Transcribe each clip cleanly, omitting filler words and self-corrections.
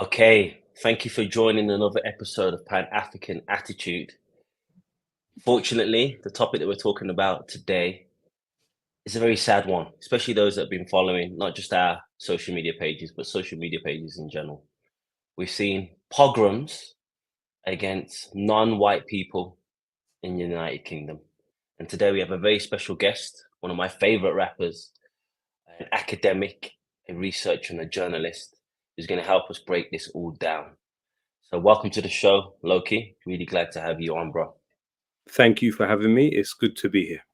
Okay, thank you for joining another episode of Pan African Attitude. Fortunately, the topic that we're talking about today is a very sad one, especially those that have been following not just our social media pages, but social media pages in general. We've seen pogroms against non white people in the United Kingdom. And today we have a very special guest, one of my favorite rappers, an academic, a researcher, and a journalist who's going to help us break this all down. So welcome to the show, Loki. Really glad to have you on, bro. Thank you for having me. It's good to be here.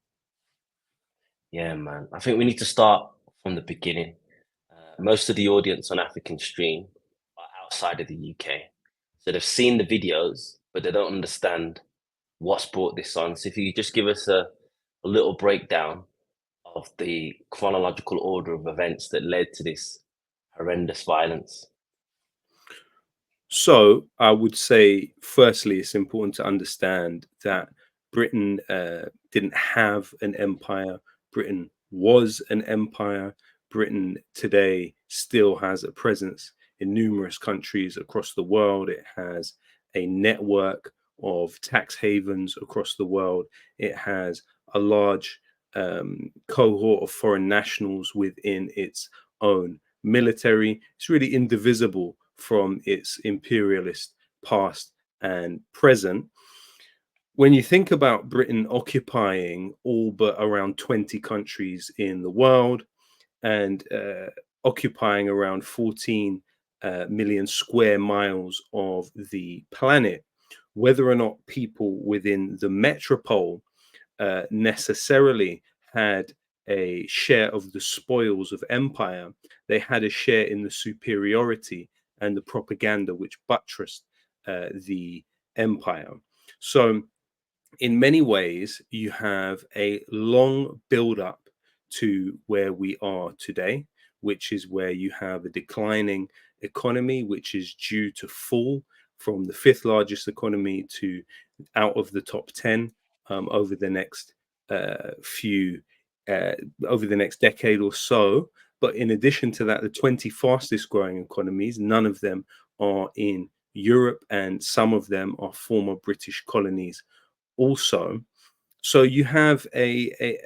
Yeah, man. I think we need to start from the beginning. Most of the audience on African Stream are outside of the UK. So they've seen the videos, but they don't understand what's brought this on. So if you could just give us a little breakdown of the chronological order of events that led to this horrendous violence. So, I would say, firstly, it's important to understand that Britain didn't have an empire. Britain was an empire. Britain today still has a presence in numerous countries across the world. It has a network of tax havens across the world. It has a large cohort of foreign nationals within its own military. It's really indivisible from its imperialist past and present. When you think about Britain occupying all but around 20 countries in the world and occupying around 14 million square miles of the planet, whether or not people within the metropole necessarily had a share of the spoils of empire, they had a share in the superiority and the propaganda which buttressed the empire. So, in many ways, you have a long build up to where we are today, which is where you have a declining economy, which is due to fall from the fifth largest economy to out of the top 10 over the next few, uh, over the next decade or so. But in addition to that, the 20 fastest growing economies, none of them are in Europe, and some of them are former British colonies also. So you have a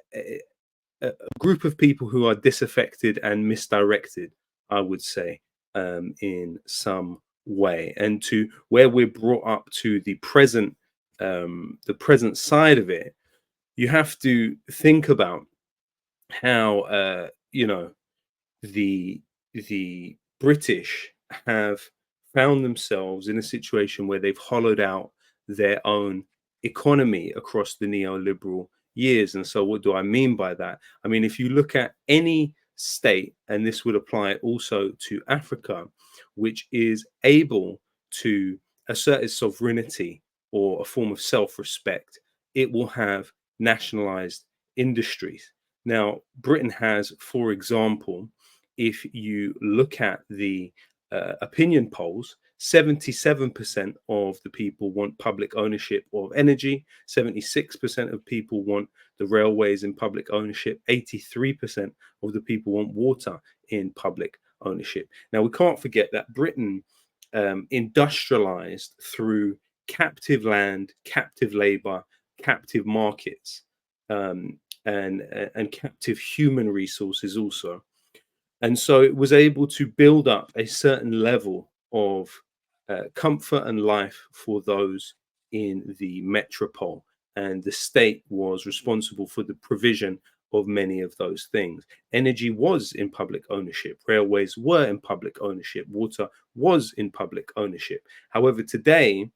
group of people who are disaffected and misdirected, I would say, in some way. And to where we're brought up to the present side of it, you have to think about how the the British have found themselves in a situation where they've hollowed out their own economy across the neoliberal years. And so, what do I mean by that? I mean, if you look at any state, and this would apply also to Africa, which is able to assert its sovereignty or a form of self respect, it will have nationalized industries. Now, Britain has, for example, if you look at the opinion polls, 77% of the people want public ownership of energy, 76% of people want the railways in public ownership, 83% of the people want water in public ownership. Now, we can't forget that Britain industrialized through captive land, captive labor, captive markets, and captive human resources also. And so it was able to build up a certain level of comfort and life for those in the metropole. And the state was responsible for the provision of many of those things. Energy was in public ownership, railways were in public ownership, water was in public ownership. However, today,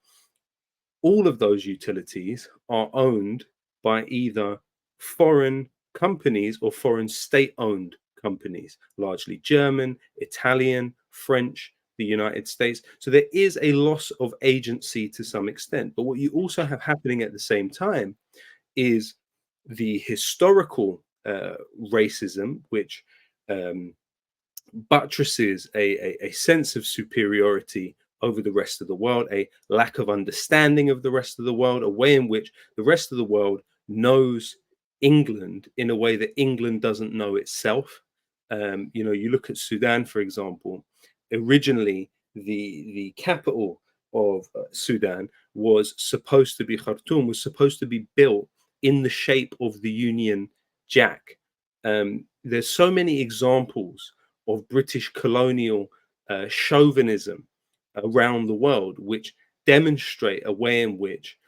all of those utilities are owned by either foreign companies or foreign state owned companies, largely German, Italian, French, the United States. So there is a loss of agency to some extent. But what you also have happening at the same time is the historical racism, which um, buttresses a sense of superiority over the rest of the world, a lack of understanding of the rest of the world, a way in which the rest of the world knows England in a way that England doesn't know itself. You look at Sudan, for example. Originally, the capital of Sudan was supposed to be Khartoum, was supposed to be built in the shape of the Union Jack. There's so many examples of British colonial chauvinism around the world, which demonstrate a way in which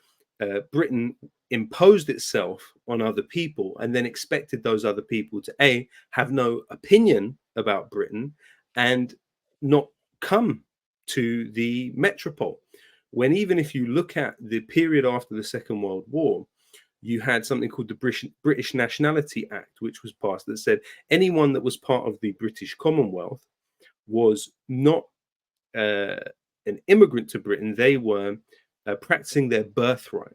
Britain imposed itself on other people and then expected those other people to have no opinion about Britain and not come to the metropole. When even if you look at the period after the Second World War, you had something called the British Nationality Act, which was passed that said anyone that was part of the British Commonwealth was not an immigrant to Britain. They were practicing their birthright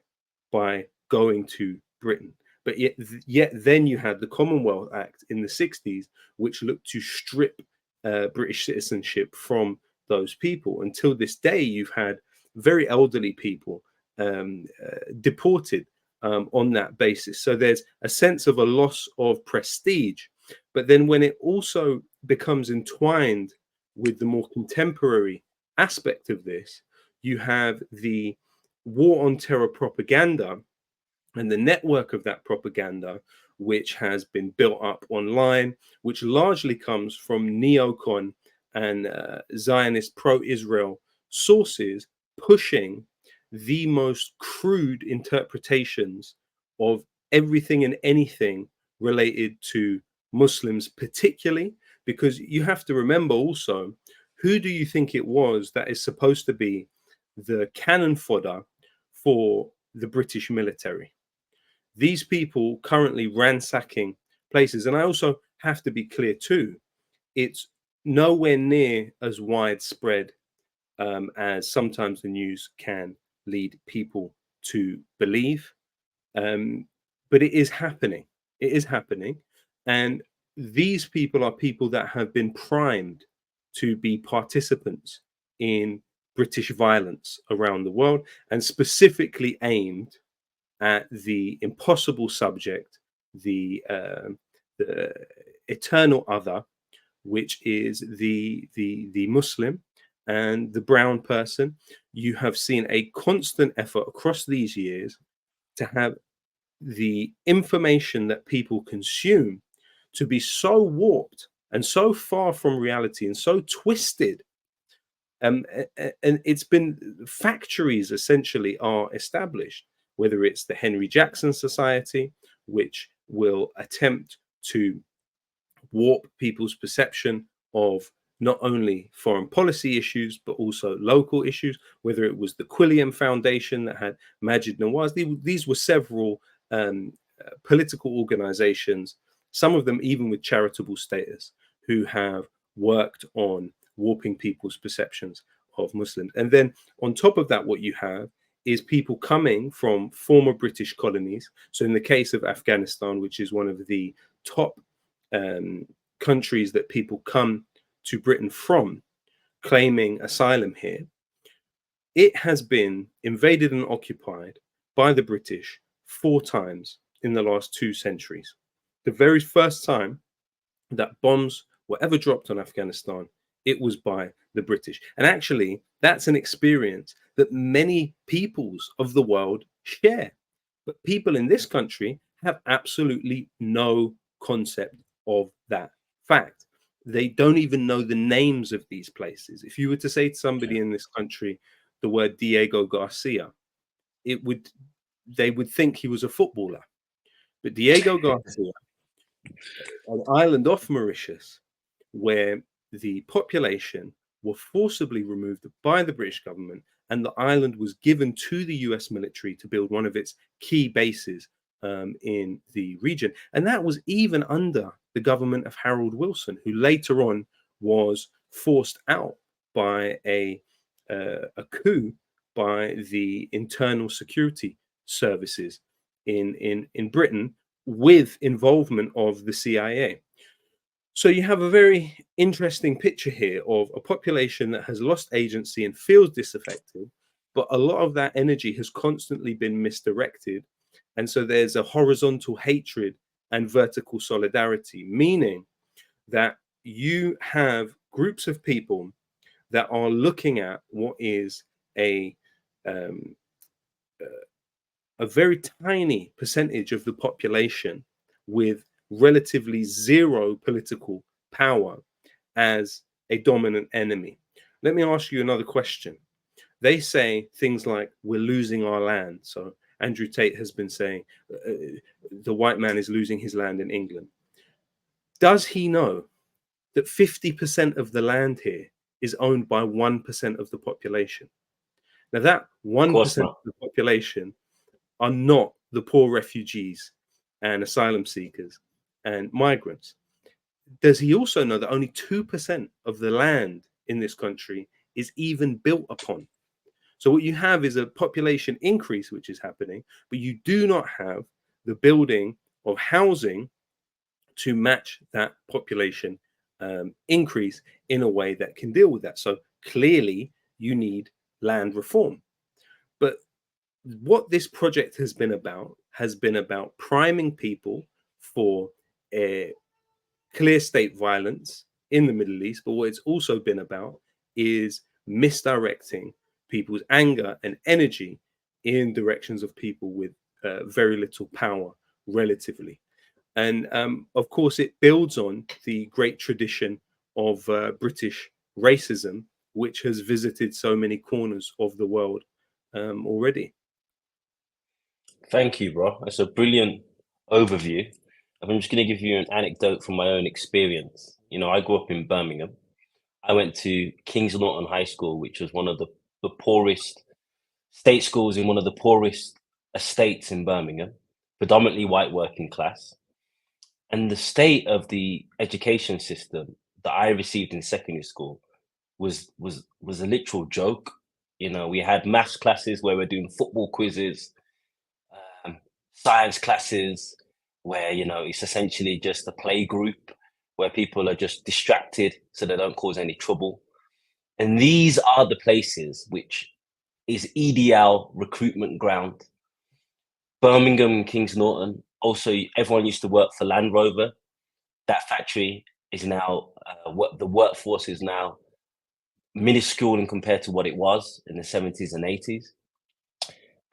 by going to Britain. But yet then you had the Commonwealth Act in the 60s, which looked to strip British citizenship from those people. Until this day, you've had very elderly people deported on that basis. So there's a sense of a loss of prestige. But then when it also becomes entwined with the more contemporary aspect of this, you have the war on terror propaganda and the network of that propaganda, which has been built up online, which largely comes from neocon and Zionist pro-Israel sources pushing the most crude interpretations of everything and anything related to Muslims, particularly because you have to remember also, who do you think it was that is supposed to be the cannon fodder for the British military? These people currently ransacking places. And I also have to be clear too, it's nowhere near as widespread as sometimes the news can lead people to believe. But it is happening. It is happening. And these people are people that have been primed to be participants in British violence around the world, and specifically aimed at the impossible subject, the eternal other, which is the Muslim and the brown person. You have seen a constant effort across these years to have the information that people consume to be so warped and so far from reality and so twisted. And it's been factories essentially are established, whether it's the Henry Jackson Society, which will attempt to warp people's perception of not only foreign policy issues, but also local issues, whether it was the Quilliam Foundation that had Majid Nawaz. These were several political organizations, some of them even with charitable status, who have worked on warping people's perceptions of Muslims. And then on top of that, what you have is people coming from former British colonies. So in the case of Afghanistan, which is one of the top countries that people come to Britain from, claiming asylum here, it has been invaded and occupied by the British 4 times in the last 2 centuries. The very first time that bombs were ever dropped on Afghanistan, it was by the British. And actually, that's an experience that many peoples of the world share. But people in this country have absolutely no concept of that fact. They don't even know the names of these places. If you were to say to somebody in this country the word Diego Garcia, they would think he was a footballer. But Diego Garcia, an island off Mauritius, where the population were forcibly removed by the British government, and the island was given to the US military to build one of its key bases in the region. And that was even under the government of Harold Wilson, who later on was forced out by a coup by the internal security services in Britain, with involvement of the CIA. So you have a very interesting picture here of a population that has lost agency and feels disaffected, but a lot of that energy has constantly been misdirected. And so there's a horizontal hatred and vertical solidarity, meaning that you have groups of people that are looking at what is um, a very tiny percentage of the population with relatively zero political power as a dominant enemy. Let me ask you another question. They say things like, we're losing our land. So Andrew Tate has been saying the white man is losing his land in England. Does he know that 50% of the land here is owned by 1% of the population? Now, that Of course 1% of not. the population are not the poor refugees and asylum seekers and migrants. Does he also know that only 2% of the land in this country is even built upon? So what you have is a population increase, which is happening, but you do not have the building of housing to match that population increase in a way that can deal with that. So clearly you need land reform. But what this project has been about priming people for clear state violence in the Middle East. But what it's also been about is misdirecting people's anger and energy in directions of people with very little power relatively. And of course, it builds on the great tradition of British racism, which has visited so many corners of the world already. Thank you, bro. That's a brilliant overview. I'm just going to give you an anecdote from my own experience. I grew up in Birmingham. I went to Kings Norton High School, which was one of the poorest state schools in one of the poorest estates in Birmingham, predominantly white working class. And the state of the education system that I received in secondary school was a literal joke. We had maths classes where we're doing football quizzes, um, science classes where it's essentially just a play group where people are just distracted so they don't cause any trouble. And these are the places which is EDL recruitment ground. Birmingham, Kings Norton. Also, everyone used to work for Land Rover. That factory is now what the workforce is now minuscule in compared to what it was in the 70s and 80s.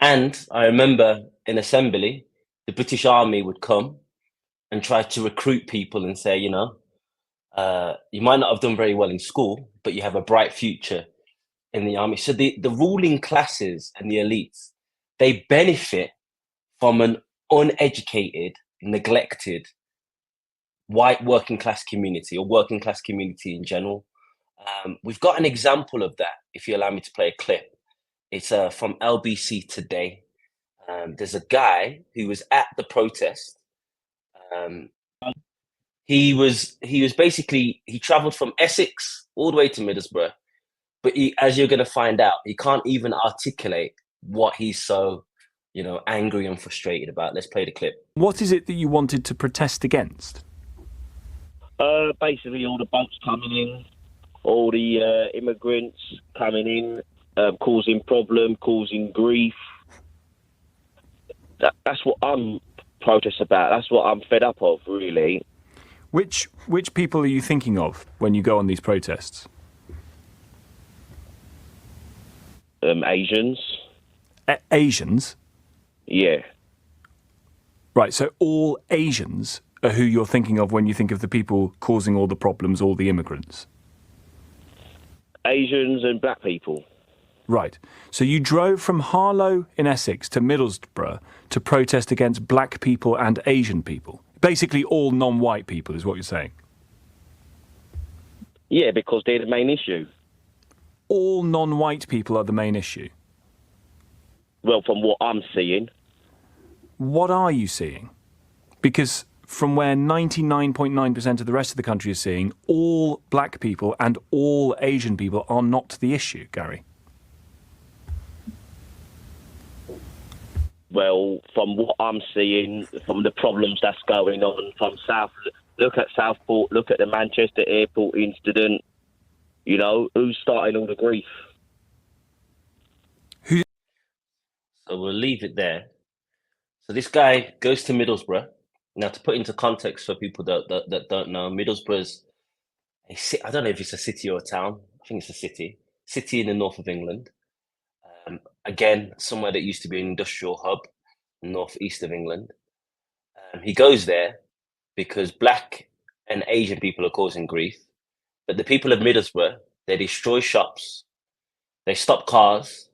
And I remember in assembly, the British Army would come and try to recruit people and say, you might not have done very well in school, but you have a bright future in the army. So the ruling classes and the elites, they benefit from an uneducated, neglected white working class community or working class community in general. We've got an example of that, if you allow me to play a clip. It's from LBC Today. There's a guy who was at the protest. Um, he traveled from Essex all the way to Middlesbrough, but as you're going to find out, he can't even articulate what he's so angry and frustrated about. Let's play the clip. What is it that you wanted to protest against? Basically, all the boats coming in, all the immigrants coming in, causing problem, causing grief. That's what I'm protest about. That's what I'm fed up of, really. Which people are you thinking of when you go on these protests? Asians. Asians? Yeah. Right, so all Asians are who you're thinking of when you think of the people causing all the problems, all the immigrants? Asians and black people. Right. So you drove from Harlow in Essex to Middlesbrough to protest against black people and Asian people. Basically all non-white people is what you're saying. Yeah, because they're the main issue. All non-white people are the main issue? Well, from what I'm seeing. What are you seeing? Because from where 99.9% of the rest of the country is seeing, all black people and all Asian people are not the issue, Gary. Well, from what I'm seeing, from the problems that's going on from South, look at Southport, look at the Manchester airport incident. Who's starting all the grief? So we'll leave it there. So this guy goes to Middlesbrough. Now, to put into context for people that don't know, Middlesbrough's I don't know if it's a city or a town. I think it's a city in the north of England. Again, somewhere that used to be an industrial hub, northeast of England. He goes there because black and Asian people are causing grief. But the people of Middlesbrough, they destroy shops, they stop cars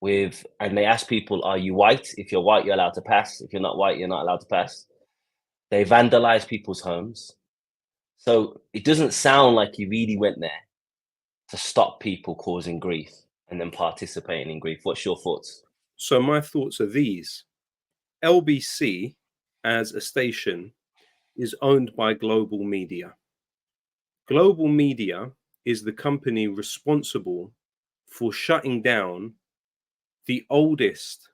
and they ask people, are you white? If you're white, you're allowed to pass. If you're not white, you're not allowed to pass. They vandalize people's homes. So it doesn't sound like he really went there to stop people causing grief and then participating in grief. What's your thoughts? So my thoughts are these. LBC as a station is owned by Global Media. Global Media is the company responsible for shutting down the oldest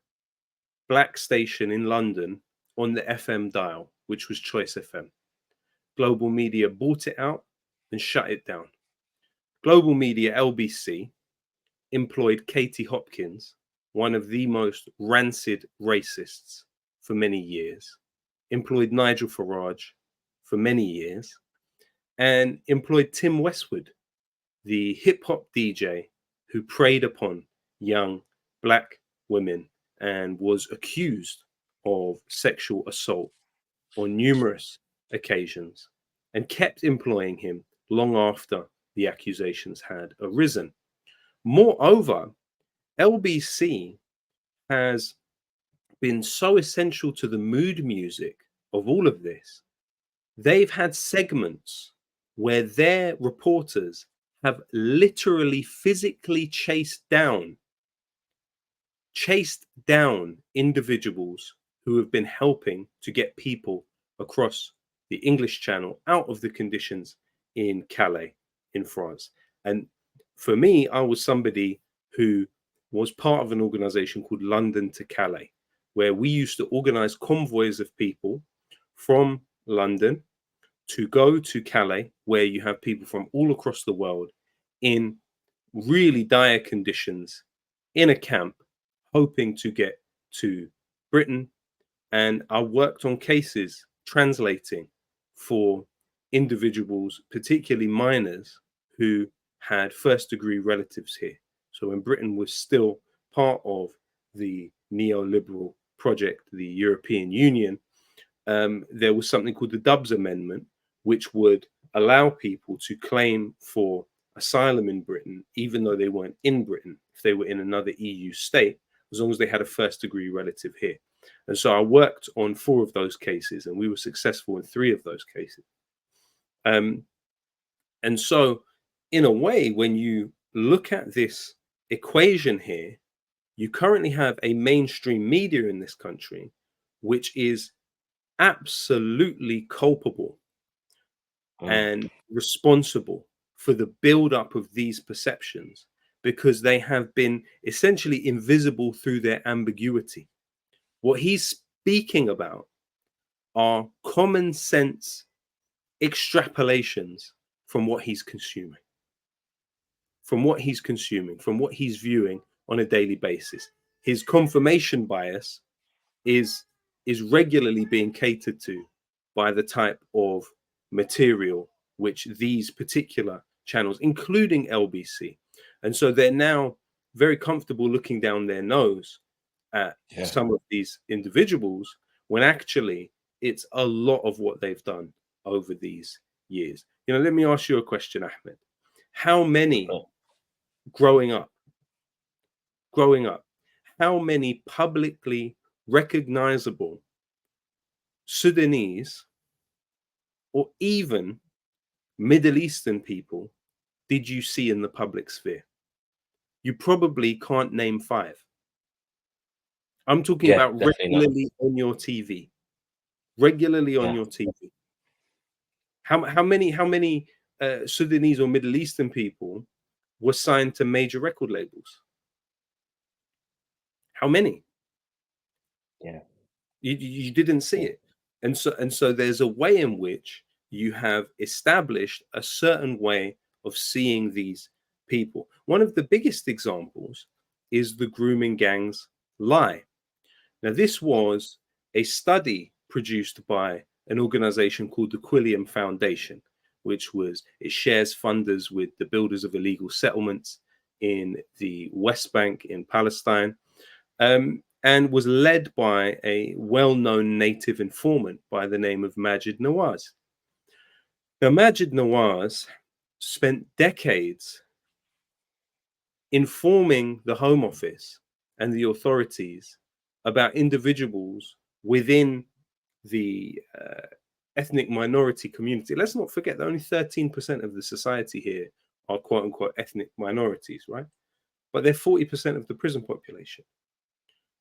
black station in London on the FM dial, which was Choice FM. Global Media bought it out and shut it down. Global Media, LBC, employed Katie Hopkins, one of the most rancid racists, for many years, employed Nigel Farage for many years, and employed Tim Westwood, the hip-hop DJ who preyed upon young black women and was accused of sexual assault on numerous occasions, and kept employing him long after the accusations had arisen. Moreover, LBC has been so essential to the mood music of all of this. They've had segments where their reporters have literally physically chased down individuals who have been helping to get people across the English Channel out of the conditions in Calais, in France. And for me, I was somebody who was part of an organization called London to Calais, where we used to organize convoys of people from London to go to Calais, where you have people from all across the world in really dire conditions in a camp, hoping to get to Britain. And I worked on cases translating for individuals, particularly minors, who had first-degree relatives here. So when Britain was still part of the neoliberal project, the European Union, there was something called the Dubs Amendment, which would allow people to claim for asylum in Britain, even though they weren't in Britain, if they were in another EU state, as long as they had a first-degree relative here. And so I worked on 4 of those cases, and we were successful in 3 of those cases. And so, in a way, when you look at this equation here, you currently have a mainstream media in this country, which is absolutely culpable and responsible for the build-up of these perceptions, because they have been essentially invisible through their ambiguity. What he's speaking about are common sense extrapolations from what he's consuming, from what he's viewing on a daily basis. His confirmation bias is regularly being catered to by the type of material which these particular channels, including LBC, and so they're now very comfortable looking down their nose at some of these individuals, when actually it's a lot of what they've done over these years. You know, let me ask you a question, Ahmed. How many growing up, how many publicly recognizable Sudanese or even Middle Eastern people did you see in the public sphere? You probably can't name 5. I'm talking about regularly on your TV. Regularly on your TV. How many Sudanese or Middle Eastern people were signed to major record labels? How many? You didn't see it. And so there's a way in which you have established a certain way of seeing these people. One of the biggest examples is the grooming gangs lie. Now, this was a study produced by an organization called the Quilliam Foundation, which was it shares funders with the builders of illegal settlements in the West Bank in Palestine, and was led by a well-known native informant by the name of Majid Nawaz. Now, Majid Nawaz spent decades informing the Home Office and the authorities about individuals within the ethnic minority community. Let's not forget that only 13% of the society here are quote unquote ethnic minorities, right? But they're 40% of the prison population.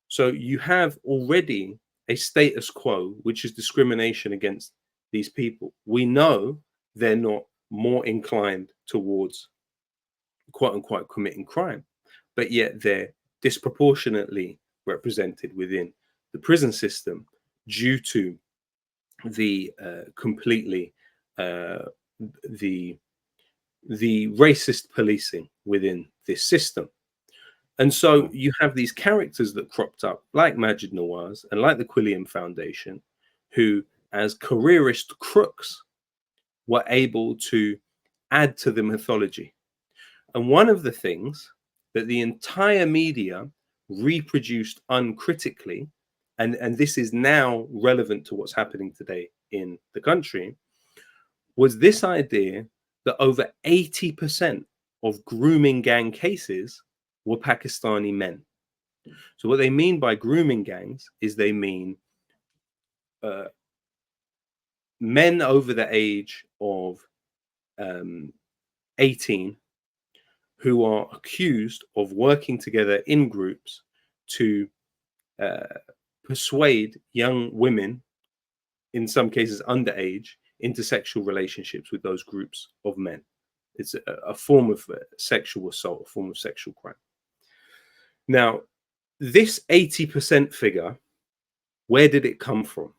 So you have already a status quo, which is discrimination against these people. We know they're not more inclined towards quote unquote committing crime, but yet they're disproportionately represented within the prison system due to the completely the racist policing within this system. And so you have these characters that cropped up like Majid Nawaz and like the Quilliam Foundation, who as careerist crooks were able to add to the mythology. And one of the things that the entire media reproduced uncritically, and this is now relevant to what's happening today in the country, was this idea that over 80% of grooming gang cases were Pakistani men. So what they mean by grooming gangs is they mean men over the age of 18 who are accused of working together in groups to persuade young women, in some cases underage, into sexual relationships with those groups of men. It's a form of sexual assault, a form of sexual crime. Now, this 80% figure, where did it come from?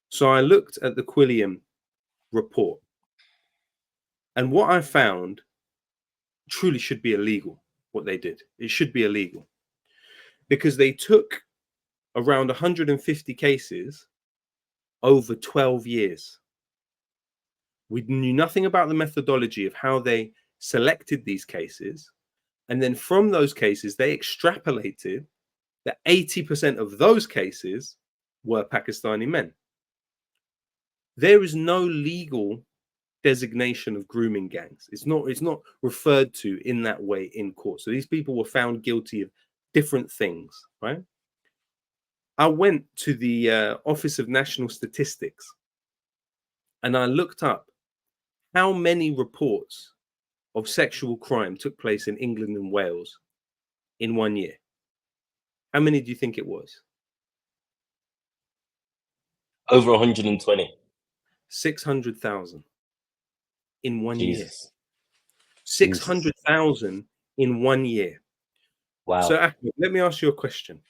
So I looked at the Quilliam report, and what I found truly should be illegal, what they did. It should be illegal because they took around 150 cases over 12 years. We knew nothing about the methodology of how they selected these cases. And then from those cases, they extrapolated that 80% of those cases were Pakistani men. There is no legal designation of grooming gangs. It's not referred to in that way in court. So these people were found guilty of different things, right? I went to the Office of National Statistics and I looked up how many reports of sexual crime took place in England and Wales in 1 year. How many do you think it was? Over 120. 600,000 in 1 year. Jesus. 600,000 in 1 year. Wow. So Ahmed, let me ask you a question.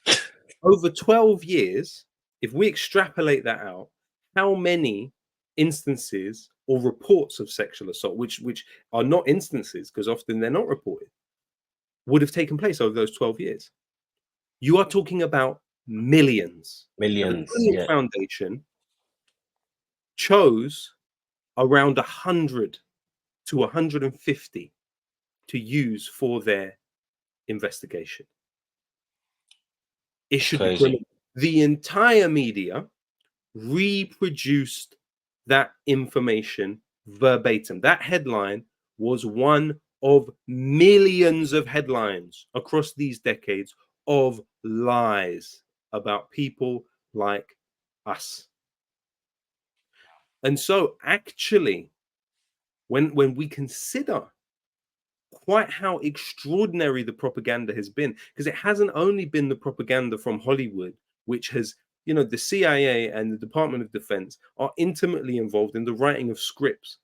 Over 12 years, if we extrapolate that out, how many instances or reports of sexual assault, which are not instances because often they're not reported, would have taken place over those 12 years? You are talking about millions. Millions. The Quilliam Foundation chose around 100 to 150 to use for their investigation. It should be criminal. The entire media reproduced that information verbatim. That headline was one of millions of headlines across these decades of lies about people like us. And so actually, when we consider quite how extraordinary the propaganda has been, because it hasn't only been the propaganda from Hollywood, which has, you know, the CIA and the Department of Defense are intimately involved in the writing of scripts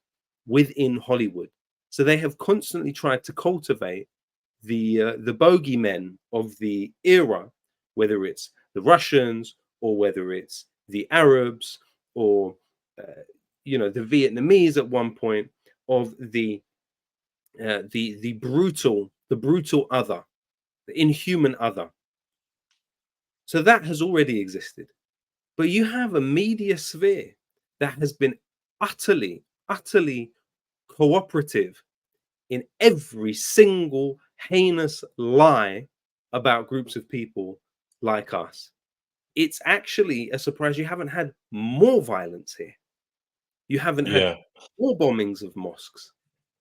within Hollywood. So they have constantly tried to cultivate the bogeymen of the era, whether it's the Russians or whether it's the Arabs or you know, the Vietnamese at one point, of the brutal other, the inhuman other. So that has already existed. But you have a media sphere that has been utterly cooperative in every single heinous lie about groups of people like us. It's actually a surprise you haven't had more violence here. You haven't had Yeah. more bombings of mosques,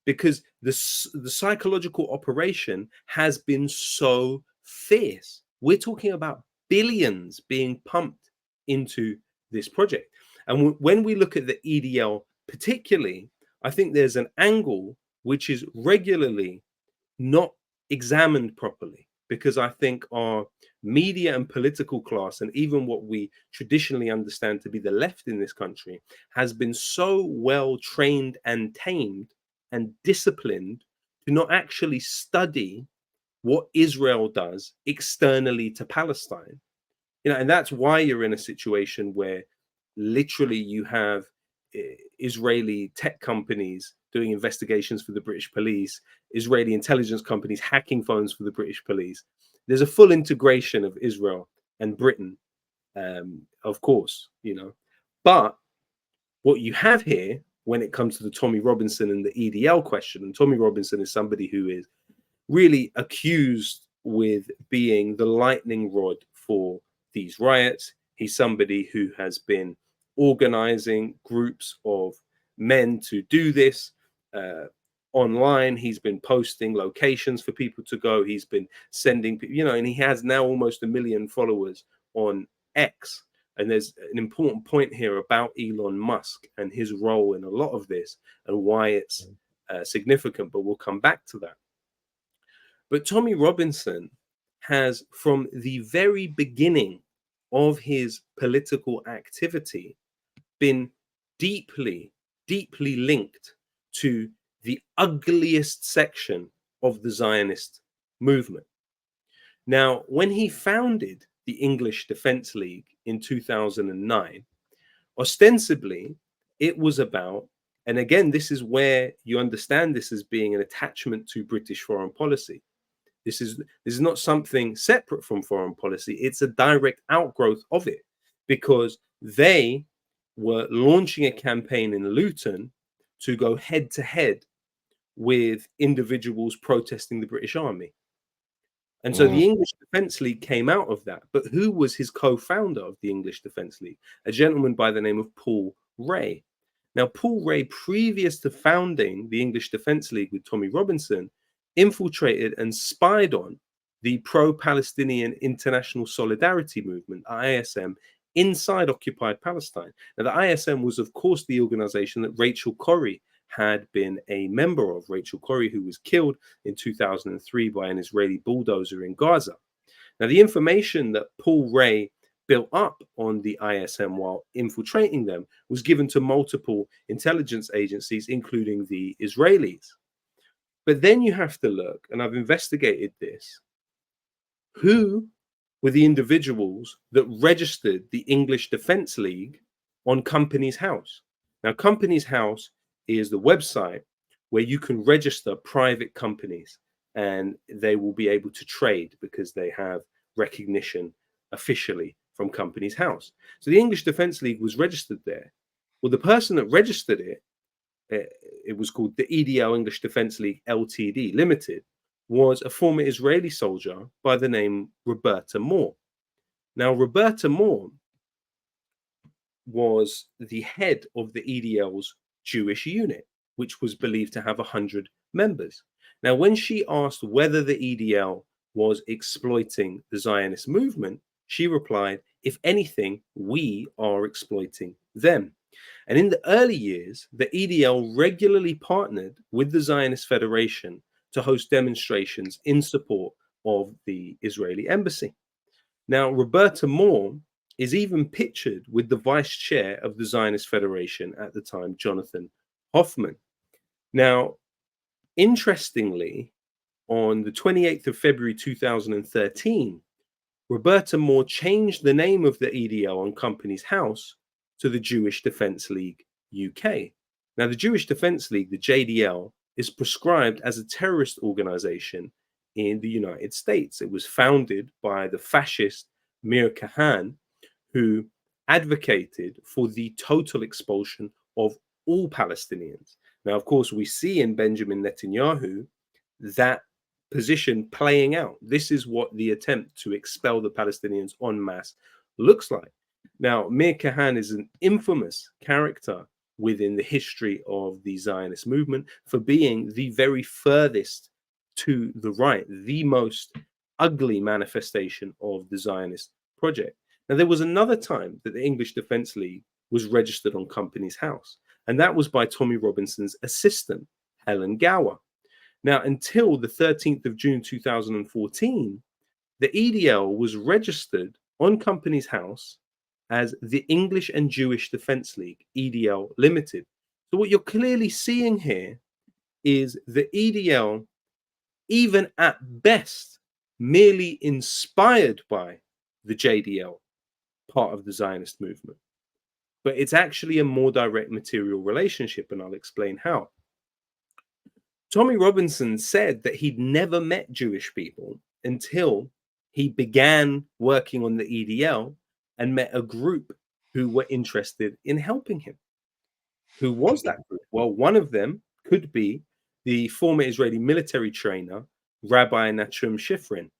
because the psychological operation has been so fierce. We're talking about billions being pumped into this project. And when we look at the EDL particularly, I think there's an angle which is regularly not examined properly, because I think our media and political class, and even what we traditionally understand to be the left in this country, has been so well trained and tamed and disciplined to not actually study what Israel does externally to Palestine. And that's why you're in a situation where literally you have Israeli tech companies doing investigations for the British police, Israeli intelligence companies hacking phones for the British police. There's a full integration of Israel and Britain, of course, But what you have here when it comes to the Tommy Robinson and the EDL question, and Tommy Robinson is somebody who is really accused with being the lightning rod for these riots. He's somebody who has been organizing groups of men to do this online. He's been posting locations for people to go. He's been sending, and he has now almost 1 million followers on X. And there's an important point here about Elon Musk and his role in a lot of this and why it's significant, but we'll come back to that. But Tommy Robinson has, from the very beginning of his political activity, been deeply, deeply linked to the ugliest section of the Zionist movement. Now, when he founded the English Defence League in 2009, ostensibly it was about, and again, this is where you understand this as being an attachment to British foreign policy. This is not something separate from foreign policy. It's a direct outgrowth of it, because they were launching a campaign in Luton to go head to head with individuals protesting the British Army. And so the English Defence League came out of that. But who was his co-founder of the English Defence League? A gentleman by the name of Paul Ray. Now, Paul Ray, previous to founding the English Defence League with Tommy Robinson, infiltrated and spied on the pro-Palestinian International Solidarity Movement, ISM, inside occupied Palestine. Now, the ISM was, of course, the organization that Rachel Corrie had been a member of. Rachel Corrie, who was killed in 2003 by an Israeli bulldozer in Gaza. Now, the information that Paul Ray built up on the ISM while infiltrating them was given to multiple intelligence agencies, including the Israelis. But then you have to look, and I've investigated this, who were the individuals that registered the English Defence League on Companies House. Now, Companies House is the website where you can register private companies, and they will be able to trade because they have recognition officially from Companies House. So the English Defence League was registered there. Well, the person that registered it, it was called the EDL English Defence League Ltd Limited, was a former Israeli soldier by the name Roberta Moore. Now, Roberta Moore was the head of the EDL's Jewish unit, which was believed to have 100 members. Now, when she asked whether the EDL was exploiting the Zionist movement, she replied, "If anything, we are exploiting them." And in the early years, the EDL regularly partnered with the Zionist Federation to host demonstrations in support of the Israeli embassy. Now, Roberta Moore is even pictured with the vice chair of the Zionist Federation at the time, Jonathan Hoffman. Now, interestingly, on the 28th of February 2013, Roberta Moore changed the name of the EDL on Companies House to the Jewish Defence League UK. Now, the Jewish Defence League, the JDL, is prescribed as a terrorist organization in the United States. It was founded by the fascist Mir Kahan, who advocated for the total expulsion of all Palestinians. Now, of course, we see in Benjamin Netanyahu that position playing out. This is what the attempt to expel the Palestinians en masse looks like. Now, Meir Kahan is an infamous character within the history of the Zionist movement for being the very furthest to the right, the most ugly manifestation of the Zionist project. Now, there was another time that the English Defence League was registered on Companies House, and that was by Tommy Robinson's assistant, Helen Gower. Now, until the 13th of June 2014, the EDL was registered on Companies House as the English and Jewish Defence League, EDL Limited. So what you're clearly seeing here is the EDL, even at best, merely inspired by the JDL, part of the Zionist movement. But it's actually a more direct material relationship, and I'll explain how. Tommy Robinson said that he'd never met Jewish people until he began working on the EDL and met a group who were interested in helping him. Who was that group? Well, one of them could be the former Israeli military trainer, Rabbi Nachum Shifrin,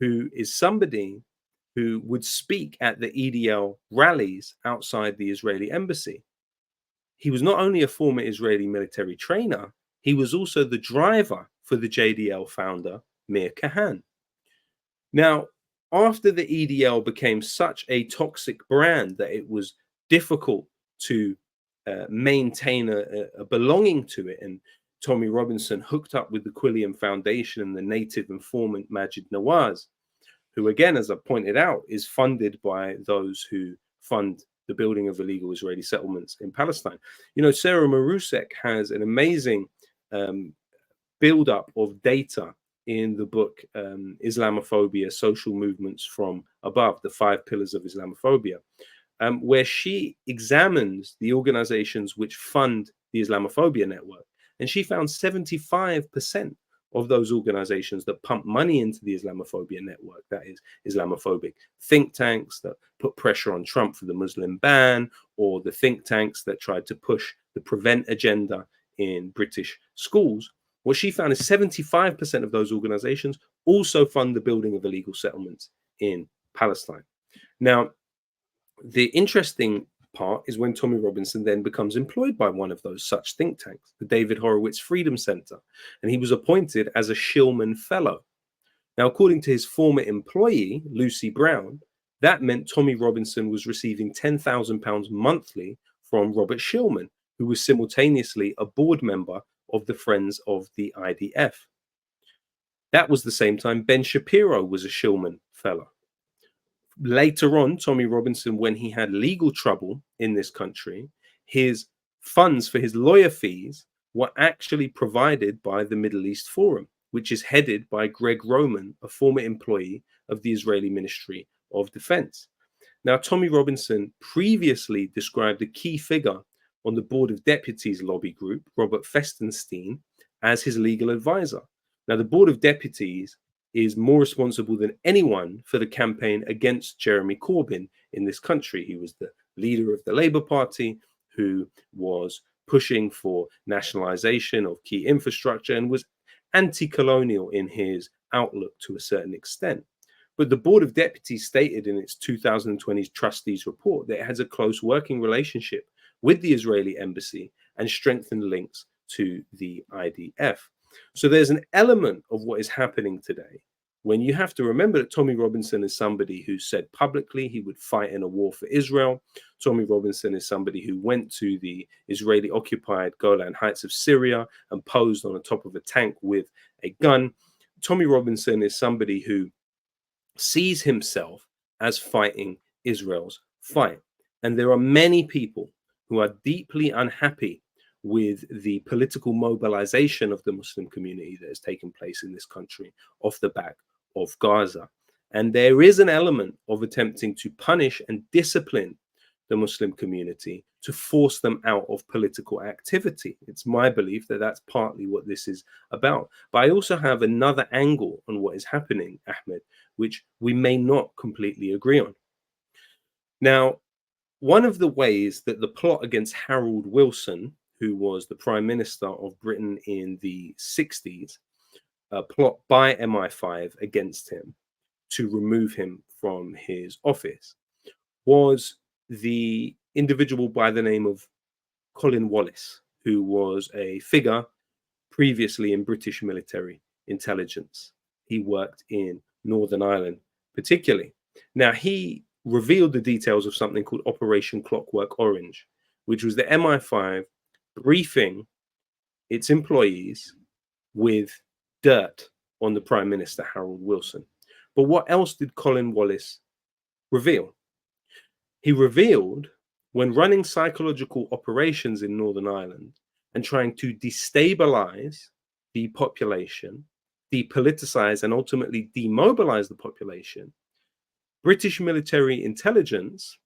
who is somebody who would speak at the EDL rallies outside the Israeli embassy. He was not only a former Israeli military trainer, he was also the driver for the JDL founder, Meir Kahan. Now, after the EDL became such a toxic brand that it was difficult to maintain a belonging to it, and Tommy Robinson hooked up with the Quilliam Foundation and the native informant Majid Nawaz, who, again, as I pointed out, is funded by those who fund the building of illegal Israeli settlements in Palestine. You know, Sarah Marusek has an amazing build-up of data in the book Islamophobia, Social Movements from Above, the 5 Pillars of Islamophobia, where she examines the organizations which fund the Islamophobia network. And she found 75% of those organizations that pump money into the Islamophobia network, that is Islamophobic think tanks that put pressure on Trump for the Muslim ban, or the think tanks that tried to push the prevent agenda in British schools. What she found is 75% of those organizations also fund the building of illegal settlements in Palestine. Now, the interesting part is when Tommy Robinson then becomes employed by one of those such think tanks, the David Horowitz Freedom Center, and he was appointed as a Shillman Fellow. Now, according to his former employee, Lucy Brown, that meant Tommy Robinson was receiving £10,000 monthly from Robert Shillman, who was simultaneously a board member of the Friends of the IDF. That was the same time Ben Shapiro was a Shillman Fellow. Later on, Tommy Robinson, when he had legal trouble in this country, his funds for his lawyer fees were actually provided by the Middle East Forum, which is headed by Greg Roman, a former employee of the Israeli Ministry of Defense. Now, Tommy Robinson previously described a key figure on the Board of Deputies lobby group, Robert Festenstein, as his legal advisor. Now, the Board of Deputies is more responsible than anyone for the campaign against Jeremy Corbyn in this country. He was the leader of the Labour Party who was pushing for nationalisation of key infrastructure and was anti-colonial in his outlook to a certain extent. But the Board of Deputies stated in its 2020 trustees report that it has a close working relationship with the Israeli embassy and strengthened links to the IDF. So there's an element of what is happening today when you have to remember that Tommy Robinson is somebody who said publicly he would fight in a war for Israel. Tommy Robinson is somebody who went to the Israeli occupied Golan Heights of Syria and posed on the top of a tank with a gun. Tommy Robinson is somebody who sees himself as fighting Israel's fight. And there are many people who are deeply unhappy with the political mobilization of the Muslim community that has taken place in this country off the back of Gaza. And there is an element of attempting to punish and discipline the Muslim community to force them out of political activity. It's my belief that that's partly what this is about. But I also have another angle on what is happening, Ahmed, which we may not completely agree on. Now, one of the ways that the plot against Harold Wilson, who was the Prime Minister of Britain in the 60s, a plot by MI5 against him to remove him from his office was the individual by the name of Colin Wallace, who was a figure previously in British military intelligence. He worked in Northern Ireland, particularly. Now, he revealed the details of something called Operation Clockwork Orange, which was the MI5 briefing its employees with dirt on the Prime Minister, Harold Wilson. But what else did Colin Wallace reveal? He revealed, when running psychological operations in Northern Ireland and trying to destabilize the population, depoliticize, and ultimately demobilize the population, British military intelligence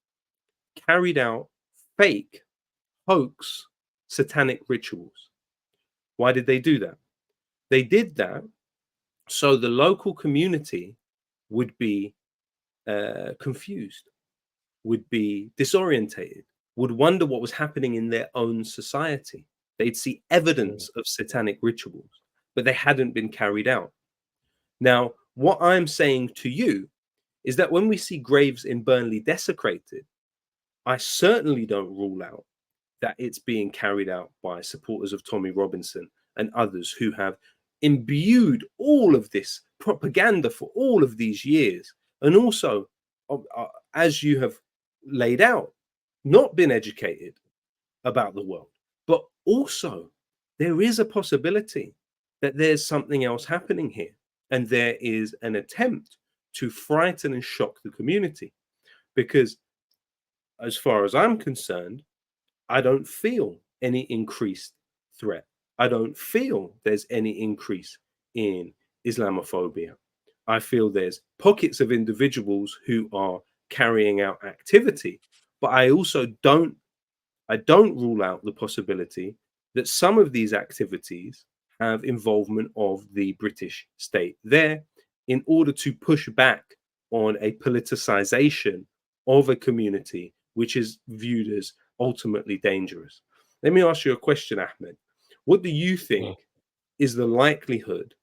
carried out fake, hoax, satanic rituals. Why did they do that? They did that so the local community would be confused, would be disorientated, would wonder what was happening in their own society. They'd see evidence of satanic rituals, but they hadn't been carried out. Now, what I'm saying to you is that when we see graves in Burnley desecrated, I certainly don't rule out that it's being carried out by supporters of Tommy Robinson and others who have imbued all of this propaganda for all of these years. And also, as you have laid out, not been educated about the world. But also, there is a possibility that there's something else happening here. And there is an attempt to frighten and shock the community. Because as far as I'm concerned, I don't feel any increased threat. I don't feel there's any increase in Islamophobia. I feel there's pockets of individuals who are carrying out activity, but I also don't rule out the possibility that some of these activities have involvement of the British state there in order to push back on a politicization of a community which is viewed as ultimately dangerous. Let me ask you a question, Ahmed. What do you think is the likelihood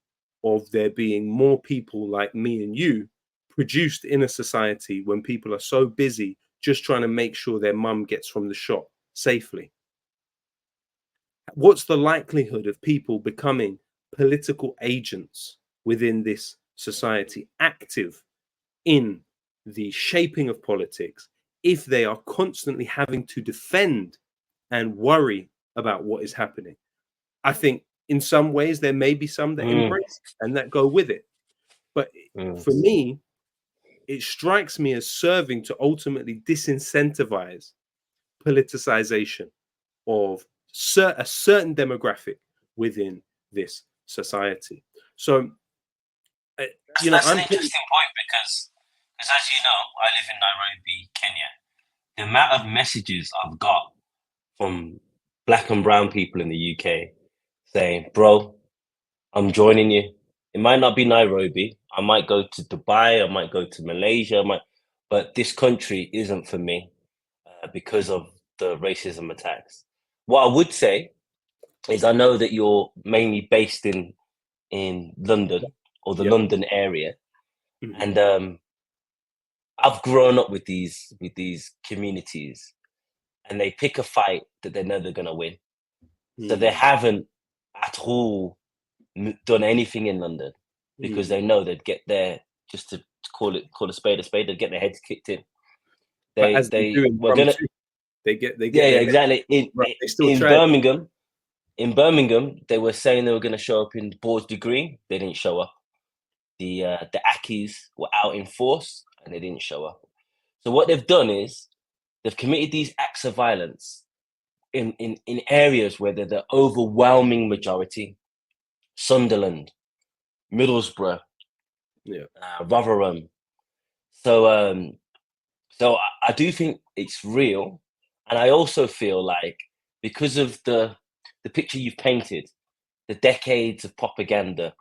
of there being more people like me and you produced in a society when people are so busy just trying to make sure their mum gets from the shop safely? What's the likelihood of people becoming political agents within this society, active in the shaping of politics, if they are constantly having to defend and worry about what is happening? I think in some ways there may be some that embrace and that go with it. But for me, it strikes me as serving to ultimately disincentivize politicization of a certain demographic within this society. So, that's an interesting point because as you know, I live in Nairobi, Kenya. The amount of messages I've got from black and brown people in the UK saying, bro, I'm joining you. It might not be Nairobi. I might go to Dubai. I might go to Malaysia. But this country isn't for me because of the racism attacks. What I would say is I know that you're mainly based in London or the London area. And I've grown up with these communities, and they pick a fight that they know they're going to win. So they haven't at all done anything in London because they know they'd get there, just to call a spade, they'd get their heads kicked in. They get exactly. In Birmingham, they were saying they were going to show up in Borsley Green. They didn't show up. The Ackies were out in force and they didn't show up. So what they've done is they've committed these acts of violence in areas where they're the overwhelming majority. Sunderland, Middlesbrough, Rotherham. So I do think it's real, and I also feel like because of the picture you've painted, the decades of propaganda,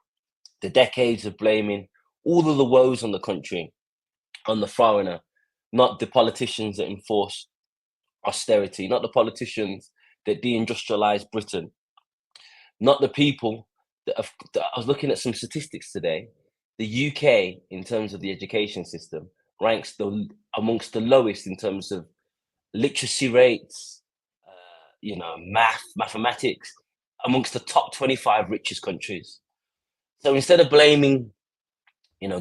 the decades of blaming all of the woes on the country, on the foreigner, not the politicians that enforce austerity, not the politicians that deindustrialized Britain, not the people that I was looking at some statistics today. The UK, in terms of the education system, ranks amongst the lowest in terms of literacy rates, mathematics, amongst the top 25 richest countries. So instead of blaming,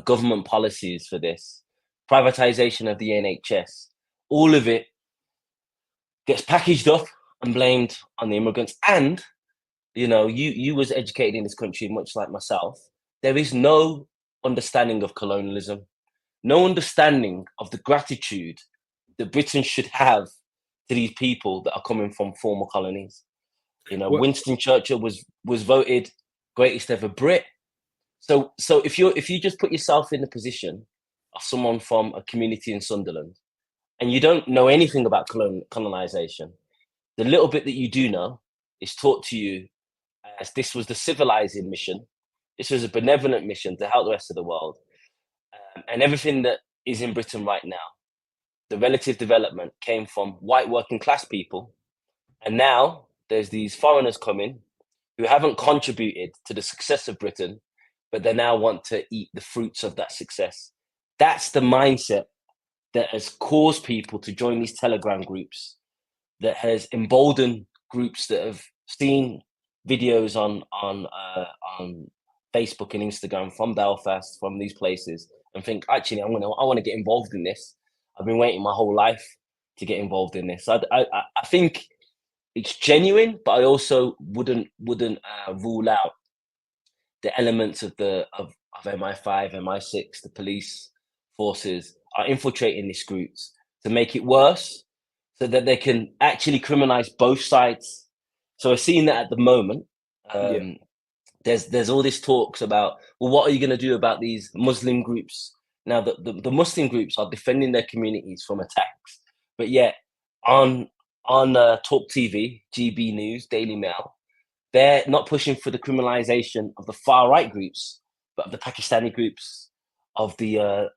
government policies for this, privatization of the NHS, all of it gets packaged up and blamed on the immigrants. And, you was educated in this country, much like myself. There is no understanding of colonialism, no understanding of the gratitude that Britain should have to these people that are coming from former colonies. Winston Churchill was voted greatest ever Brit. So if you just put yourself in the position of someone from a community in Sunderland, and you don't know anything about colonization, the little bit that you do know is taught to you as this was the civilizing mission. This was a benevolent mission to help the rest of the world. And everything that is in Britain right now, the relative development came from white working class people. And now there's these foreigners coming who haven't contributed to the success of Britain, but they now want to eat the fruits of that success. That's the mindset that has caused people to join these Telegram groups, that has emboldened groups that have seen videos on Facebook and Instagram from Belfast, from these places, and think, actually, I want to get involved in this. I've been waiting my whole life to get involved in this. I think it's genuine, but I also wouldn't rule out the elements of MI5, MI6, the police forces are infiltrating these groups to make it worse, so that they can actually criminalize both sides. So we're seeing that at the moment. There's all this talks about, well, what are you going to do about these Muslim groups? Now, the Muslim groups are defending their communities from attacks, but yet on Talk TV, GB News, Daily Mail, they're not pushing for the criminalization of the far right groups, but of the Pakistani groups, of the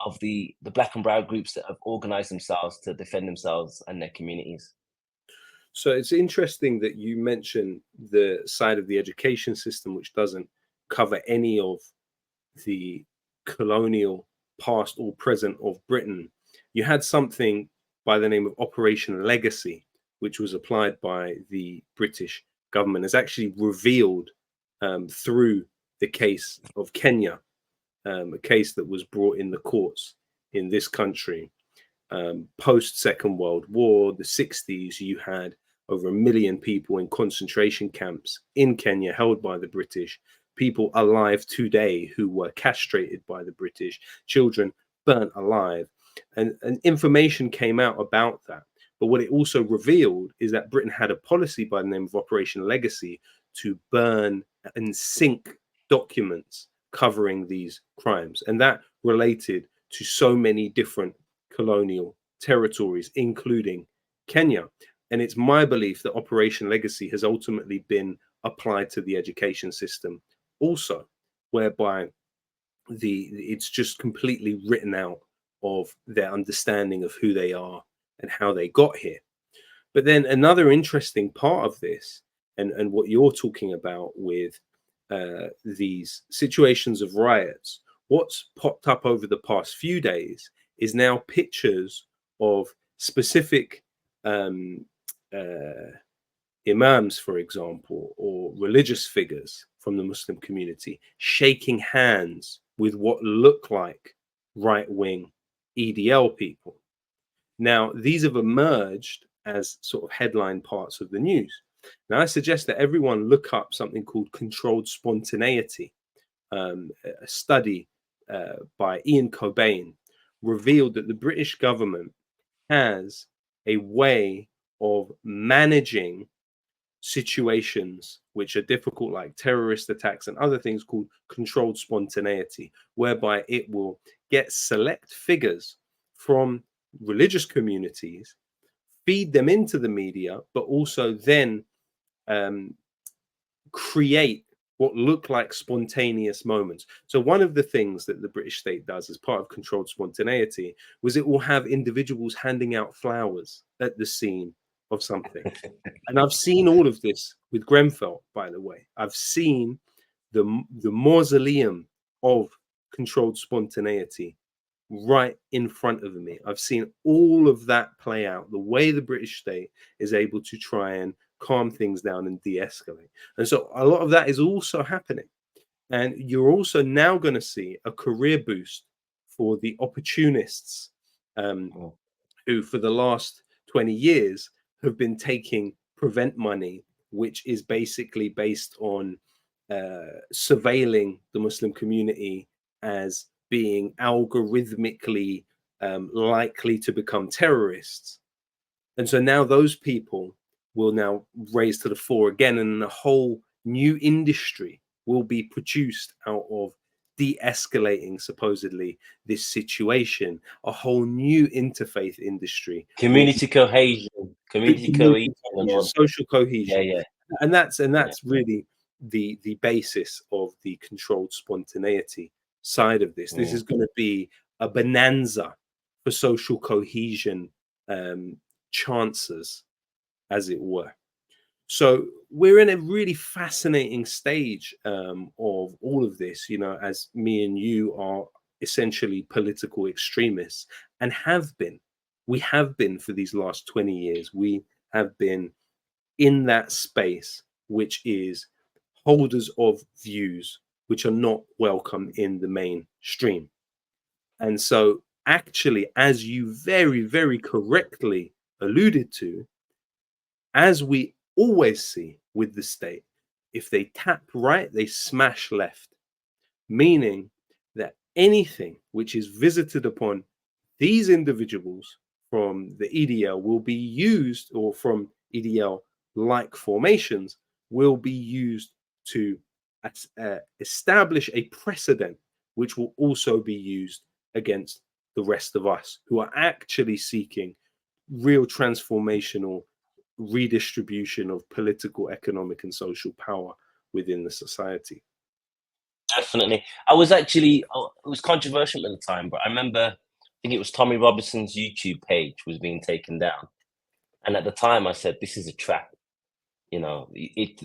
black and brown groups that have organized themselves to defend themselves and their communities. So it's interesting that you mention the side of the education system, which doesn't cover any of the colonial past or present of Britain. You had something by the name of Operation Legacy, which was applied by the British government, is actually revealed through the case of Kenya, a case that was brought in the courts in this country. Post Second World War, the 60s, you had over 1 million people in concentration camps in Kenya held by the British, people alive today who were castrated by the British, children burnt alive. And information came out about that. But what it also revealed is that Britain had a policy by the name of Operation Legacy to burn and sink documents covering these crimes. And that related to so many different colonial territories, including Kenya. And it's my belief that Operation Legacy has ultimately been applied to the education system also, whereby it's just completely written out of their understanding of who they are and how they got here. But then another interesting part of this, and what you're talking about with these situations of riots, what's popped up over the past few days is now pictures of specific imams, for example, or religious figures from the Muslim community shaking hands with what look like right-wing EDL people. Now, these have emerged as sort of headline parts of the news. Now, I suggest that everyone look up something called controlled spontaneity. A study by Ian Cobain revealed that the British government has a way of managing situations which are difficult, like terrorist attacks and other things, called controlled spontaneity, whereby it will get select figures from religious communities, feed them into the media, but also then create what look like spontaneous moments. So one of the things that the British state does as part of controlled spontaneity was it will have individuals handing out flowers at the scene of something. And I've seen all of this with Grenfell, by the way. I've seen the mausoleum of controlled spontaneity right in front of me. I've seen all of that play out, the way the British state is able to try and calm things down and de-escalate. And so a lot of that is also happening. And you're also now going to see a career boost for the opportunists who, for the last 20 years, have been taking prevent money, which is basically based on surveilling the Muslim community as being algorithmically likely to become terrorists. And so now those people will now raise to the fore again, and a whole new industry will be produced out of de-escalating supposedly this situation. A whole new interfaith industry, Community cohesion, community cohesion, social cohesion. Yeah. And that's really the basis of the controlled spontaneity side of this. This is going to be a bonanza for social cohesion chances, as it were. So we're in a really fascinating stage of all of this, you know, as me and you are essentially political extremists and have been. We have been for these last 20 years. We have been in that space, which is holders of views which are not welcome in the mainstream. And so actually, as you very, very correctly alluded to, as we always see with the state, if they tap right, they smash left, meaning that anything which is visited upon these individuals from the EDL will be used, or from EDL like formations will be used to establish a precedent which will also be used against the rest of us who are actually seeking real transformational redistribution of political, economic, and social power within the society. Definitely. I was actually, it was controversial at the time, but I remember, I think it was Tommy Robinson's YouTube page was being taken down. And at the time I said, this is a trap. You know,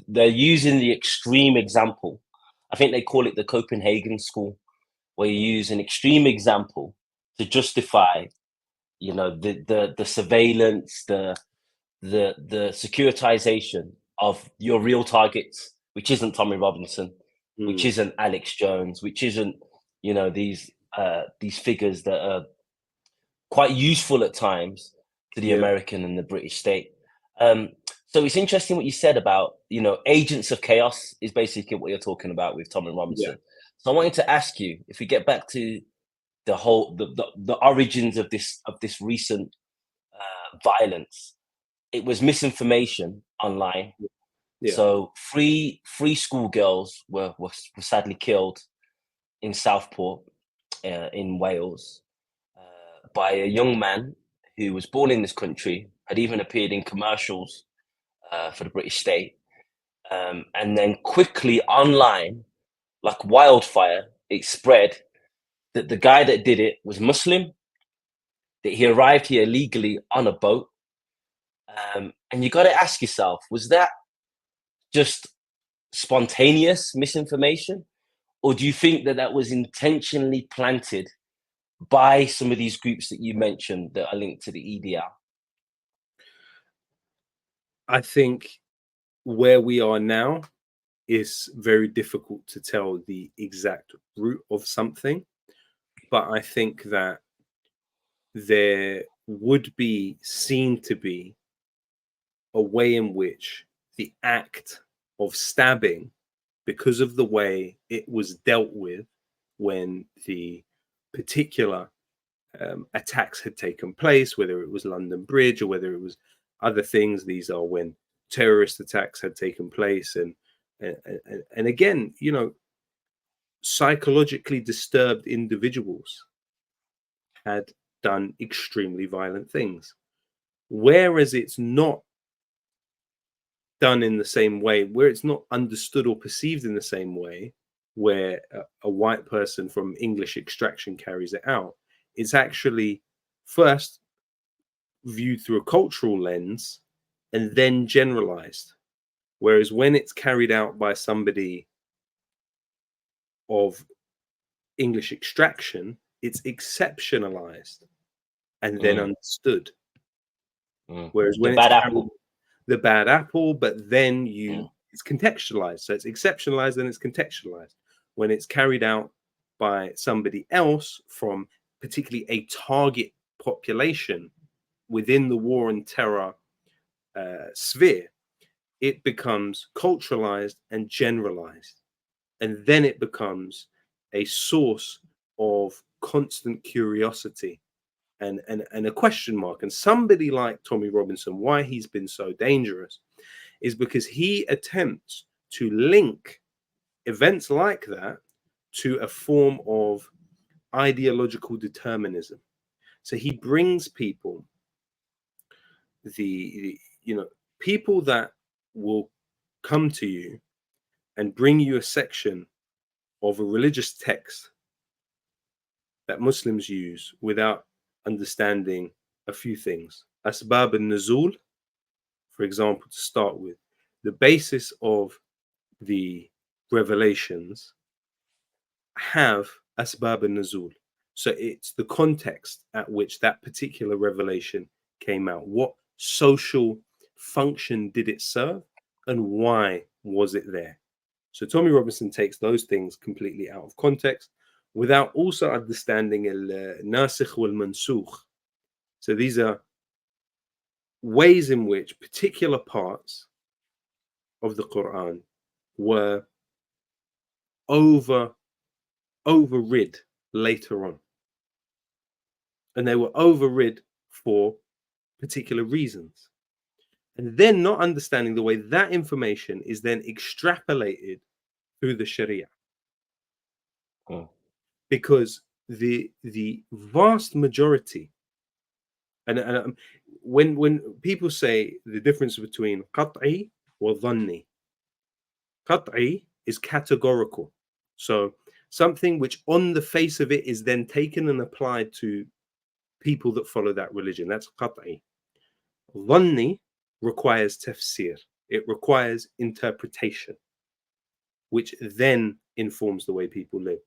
they're using the extreme example. I think they call it the Copenhagen school, where you use an extreme example to justify, you know, the surveillance, the securitization of your real targets, which isn't Tommy Robinson, which isn't Alex Jones, which isn't, you know, these figures that are quite useful at times to the American and the British state. So it's interesting what you said about, you know, agents of chaos is basically what you're talking about with Tommy Robinson. So I wanted to ask you, if we get back to the whole the origins of this recent violence, it was misinformation online. So three schoolgirls were sadly killed in Southport in Wales by a young man who was born in this country, had even appeared in commercials for the British state, and then quickly online, like wildfire, it spread that the guy that did it was Muslim, that he arrived here legally on a boat. And you got to ask yourself, was that just spontaneous misinformation? Or do you think that that was intentionally planted by some of these groups that you mentioned that are linked to the EDL? I think where we are now is very difficult to tell the exact root of something. But I think that there would be seen to be a way in which the act of stabbing, because of the way it was dealt with when the particular attacks had taken place, whether it was London Bridge or whether it was other things, these are when terrorist attacks had taken place. And again, you know, psychologically disturbed individuals had done extremely violent things. Whereas it's not done in the same way, where it's not understood or perceived in the same way, where a white person from English extraction carries it out, it's actually first viewed through a cultural lens and then generalized. Whereas when it's carried out by somebody of English extraction, it's exceptionalized and then understood. Whereas The when bad it's apple. the bad apple, but then it's contextualized. So it's exceptionalized and it's contextualized. When it's carried out by somebody else from particularly a target population within the war and terror sphere, it becomes culturalized and generalized. And then it becomes a source of constant curiosity and a question mark. And somebody like Tommy Robinson, why he's been so dangerous is because he attempts to link events like that to a form of ideological determinism. So he brings people, people that will come to you and bring you a section of a religious text that Muslims use without understanding a few things. Asbab al-Nuzul, for example, to start with, the basis of the revelations have Asbab al-Nuzul. So it's the context at which that particular revelation came out. What social function did it serve and why was it there? So Tommy Robinson takes those things completely out of context without also understanding al-nasikh wal-mansukh. So these are ways in which particular parts of the Quran were overrid later on. And they were overrid for particular reasons. And then not understanding the way that information is then extrapolated through the Sharia. Because the vast majority, and when people say the difference between qat'i or dhanni, qat'i is categorical. So something which on the face of it is then taken and applied to people that follow that religion. That's qat'i. Dhanni requires tafsir. It requires interpretation, which then informs the way people live.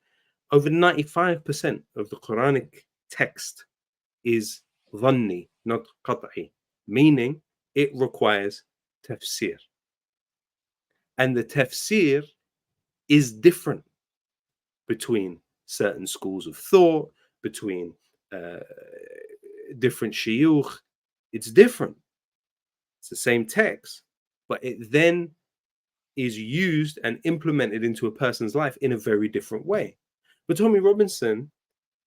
Over 95% of the Quranic text is dhanni, not qat'i, meaning it requires tafsir. And the tafsir is different between certain schools of thought, between different shuyukh. It's different. It's the same text, but it then is used and implemented into a person's life in a very different way. But Tommy Robinson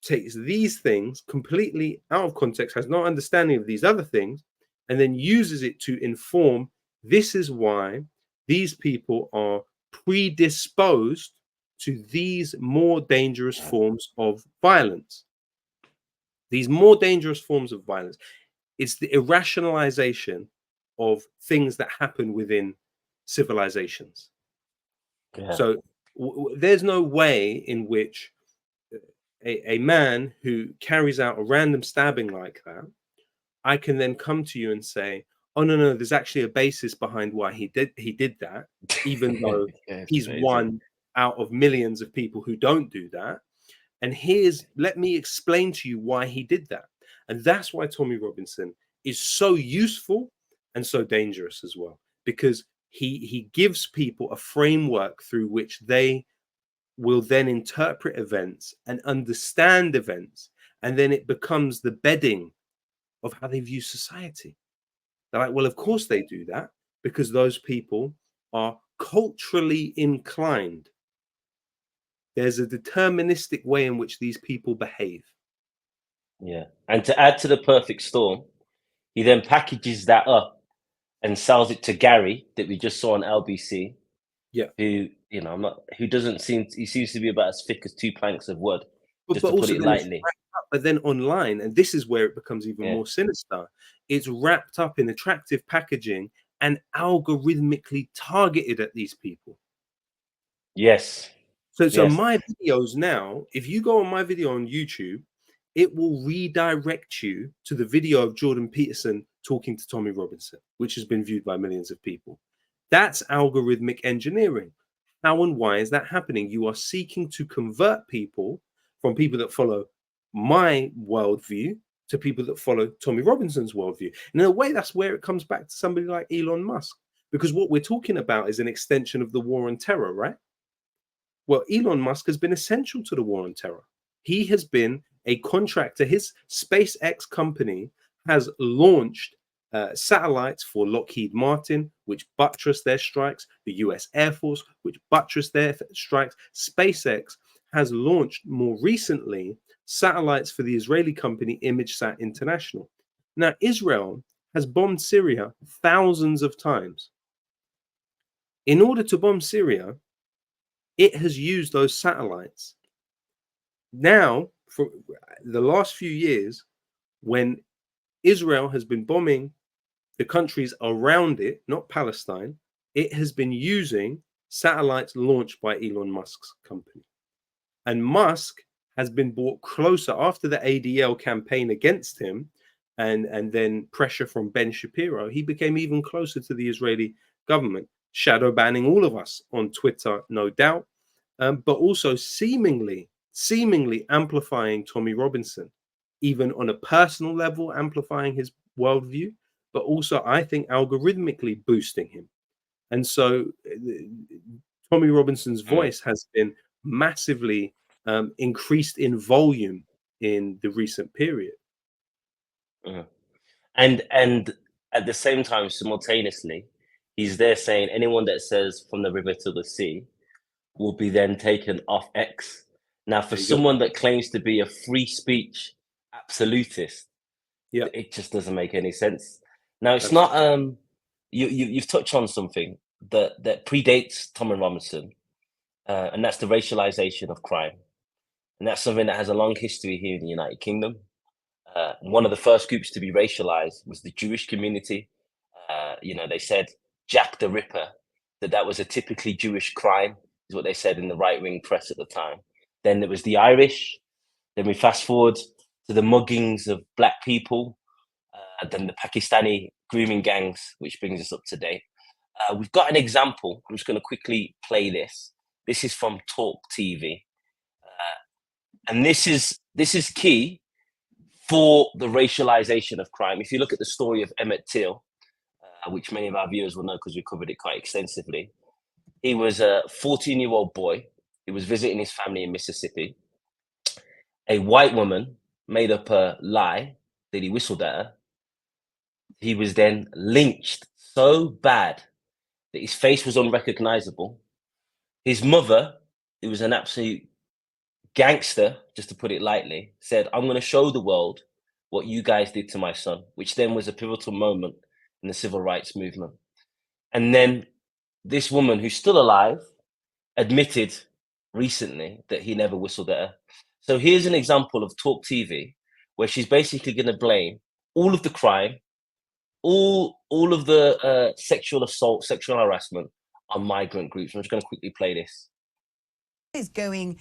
takes these things completely out of context, has no understanding of these other things, and then uses it to inform this is why these people are predisposed to these more dangerous forms of violence. These more dangerous forms of violence. It's the irrationalization of things that happen within civilizations. So there's no way in which a man who carries out a random stabbing like that, I can then come to you and say, oh no, there's actually a basis behind why he did that, even though he's crazy. one out of millions of people who don't do that. And let me explain to you why he did that. And that's why Tommy Robinson is so useful and so dangerous as well, because he gives people a framework through which they will then interpret events and understand events, and then it becomes the bedding of how they view society. They're like, well, of course they do that because those people are culturally inclined. There's a deterministic way in which these people behave. Yeah. And to add to the perfect storm, he then packages that up and sells it to Gary that we just saw on LBC. Yeah. Who, he seems to be about as thick as two planks of wood, But to put it lightly. But then online, and this is where it becomes even more sinister, it's wrapped up in attractive packaging and algorithmically targeted at these people. Yes. So my videos now, if you go on my video on YouTube, it will redirect you to the video of Jordan Peterson talking to Tommy Robinson, which has been viewed by millions of people. That's algorithmic engineering. How and why is that happening? You are seeking to convert people from people that follow my worldview to people that follow Tommy Robinson's worldview. And in a way, that's where it comes back to somebody like Elon Musk, because what we're talking about is an extension of the war on terror, right? Well, Elon Musk has been essential to the war on terror. He has been a contractor. His SpaceX company has launched satellites for Lockheed Martin, which buttress their strikes, the US Air Force, which buttress their strikes. SpaceX has launched more recently satellites for the Israeli company ImageSat International. Now, Israel has bombed Syria thousands of times. In order to bomb Syria, it has used those satellites. Now, for the last few years, when Israel has been bombing the countries around it, not Palestine, it has been using satellites launched by Elon Musk's company. And Musk has been brought closer after the ADL campaign against him and then pressure from Ben Shapiro. He became even closer to the Israeli government, shadow banning all of us on Twitter, no doubt, but also seemingly amplifying Tommy Robinson, even on a personal level, amplifying his worldview, but also, I think, algorithmically boosting him. And so Tommy Robinson's voice has been massively increased in volume in the recent period. And at the same time, simultaneously, he's there saying anyone that says from the river to the sea will be then taken off X. Now, for someone that claims to be a free speech absolutist, it just doesn't make any sense. Now, it's not you've touched on something that predates Tommy Robinson, and that's the racialization of crime. And that's something that has a long history here in the United Kingdom. One of the first groups to be racialized was the Jewish community. They said Jack the Ripper, that was a typically Jewish crime, is what they said in the right-wing press at the time. Then there was the Irish. Then we fast forward to the muggings of black people, then the Pakistani grooming gangs, which brings us up to date. We've got an example. I'm just going to quickly play this. This is from Talk TV. And this is key for the racialization of crime. If you look at the story of Emmett Till, which many of our viewers will know because we covered it quite extensively, he was a 14-year-old boy. He was visiting his family in Mississippi. A white woman made up a lie that he whistled at her. He was then lynched so bad that his face was unrecognizable. His mother, who was an absolute gangster, just to put it lightly, said, "I'm going to show the world what you guys did to my son," which then was a pivotal moment in the civil rights movement. And then this woman, who's still alive, admitted recently that he never whistled at her. So here's an example of Talk TV, where she's basically going to blame all of the crime, all of the sexual assault, sexual harassment on migrant groups. I'm just going to quickly play this. Is going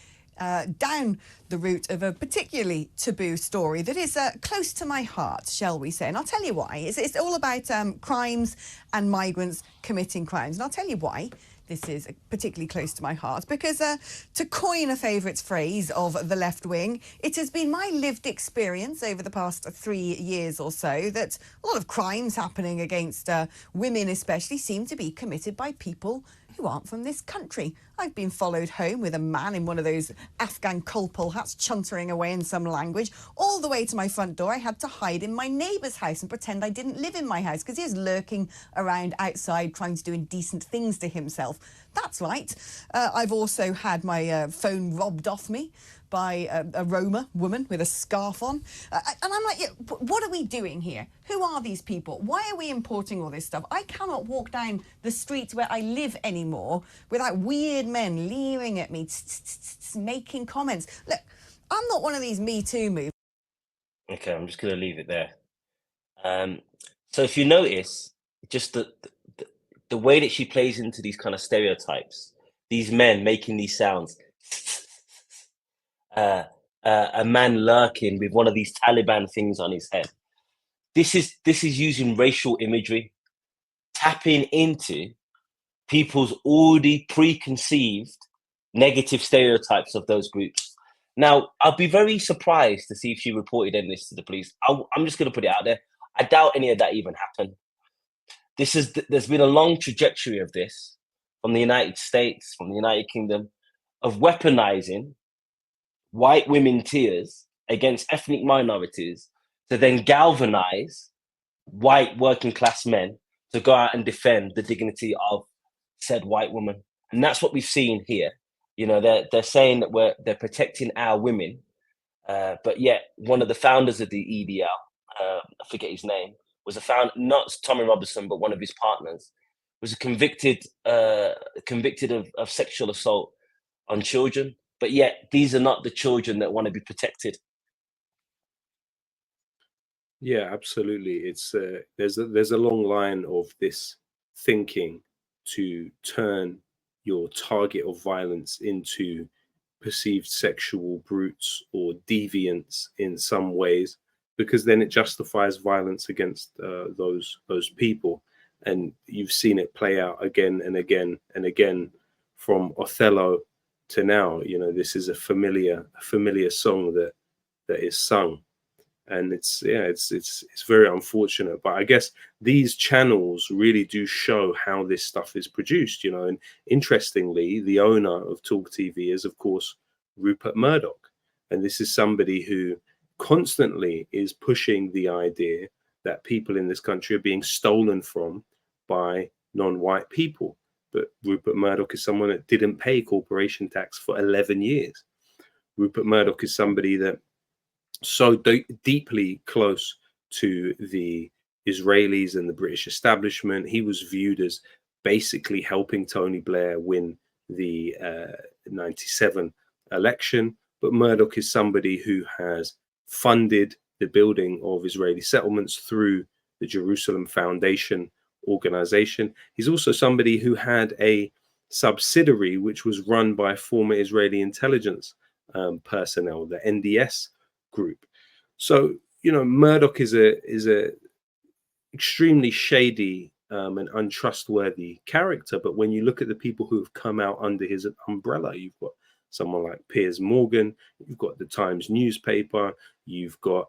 down the route of a particularly taboo story that is close to my heart, shall we say. And I'll tell you why. It's all about crimes and migrants committing crimes. And I'll tell you why this is particularly close to my heart. Because to coin a favourite phrase of the left wing, it has been my lived experience over the past 3 years or so that a lot of crimes happening against women especially seem to be committed by people who aren't from this country. I've been followed home with a man in one of those Afghan kolpol hats chuntering away in some language. All the way to my front door, I had to hide in my neighbour's house and pretend I didn't live in my house because he was lurking around outside trying to do indecent things to himself. That's right. I've also had my phone robbed off me by a Roma woman with a scarf on. And I'm like, yeah, what are we doing here? Who are these people? Why are we importing all this stuff? I cannot walk down the street where I live anymore without weird men leering at me, making comments. Look, I'm not one of these Me Too moves. Okay, I'm just going to leave it there. So if you notice, just the way that she plays into these kind of stereotypes, these men making these sounds, a man lurking with one of these Taliban things on his head. this is using racial imagery, tapping into people's already preconceived negative stereotypes of those groups. Now, I'll be very surprised to see if she reported any of this to the police. I'm just going to put it out there. I doubt any of that even happened. There's been a long trajectory of this from the United States, from the United Kingdom, of weaponizing white women tears against ethnic minorities to then galvanize white working class men to go out and defend the dignity of said white woman. And that's what we've seen here. You know, they're saying that they're protecting our women, but yet one of the founders of the EDL, I forget his name, was not Tommy Robinson, but one of his partners, was convicted of sexual assault on children. But yet these are not the children that want to be protected. Yeah, absolutely. It's there's a long line of this thinking to turn your target of violence into perceived sexual brutes or deviants in some ways, because then it justifies violence against those people. And you've seen it play out again and again and again, from Othello to now. You know, this is a familiar song that is sung. And it's very unfortunate, but I guess these channels really do show how this stuff is produced, you know. And interestingly, the owner of Talk TV is, of course, Rupert Murdoch, and this is somebody who constantly is pushing the idea that people in this country are being stolen from by non-white people. But Rupert Murdoch is someone that didn't pay corporation tax for 11 years. Rupert Murdoch is somebody that so deeply close to the Israelis and the British establishment. He was viewed as basically helping Tony Blair win the 97 election. But Murdoch is somebody who has funded the building of Israeli settlements through the Jerusalem Foundation organization. He's also somebody who had a subsidiary which was run by former Israeli intelligence personnel, the NDS group. So, you know, Murdoch is a extremely shady and untrustworthy character. But when you look at the people who have come out under his umbrella, you've got someone like Piers Morgan, you've got the Times newspaper, you've got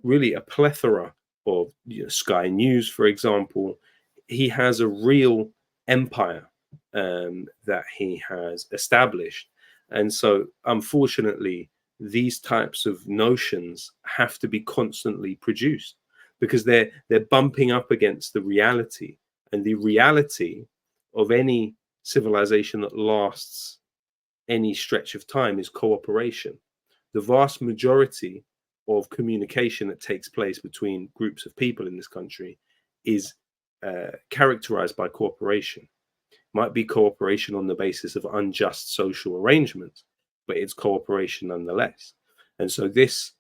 really a plethora of, you know, Sky News, for example. He has a real empire that he has established. And so, unfortunately, these types of notions have to be constantly produced, because they're bumping up against the reality. And the reality of any civilization that lasts any stretch of time is cooperation. The vast majority of communication that takes place between groups of people in this country is characterized by cooperation. Might be cooperation on the basis of unjust social arrangements, but it's cooperation nonetheless. And so this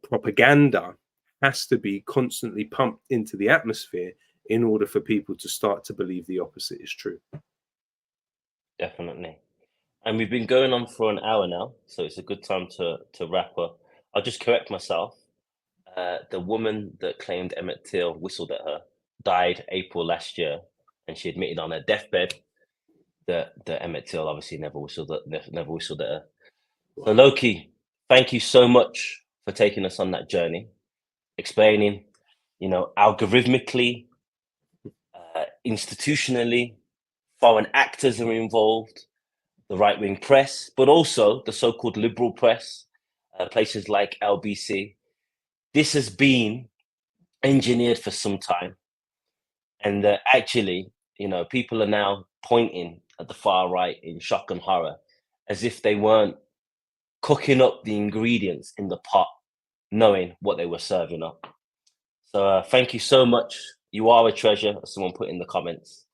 propaganda has to be constantly pumped into the atmosphere in order for people to start to believe the opposite is true. Definitely. And we've been going on for an hour now, so it's a good time to wrap up. I'll just correct myself. The woman that claimed Emmett Till whistled at her died April last year, and she admitted on her deathbed that Emmett Till obviously never whistled at her. So Loki, thank you so much for taking us on that journey, explaining, you know, algorithmically, institutionally, foreign actors are involved, the right-wing press, but also the so-called liberal press, places like LBC. This has been engineered for some time. And actually, you know, people are now pointing at the far right in shock and horror, as if they weren't cooking up the ingredients in the pot, knowing what they were serving up. So thank you so much. You are a treasure, as someone put in the comments.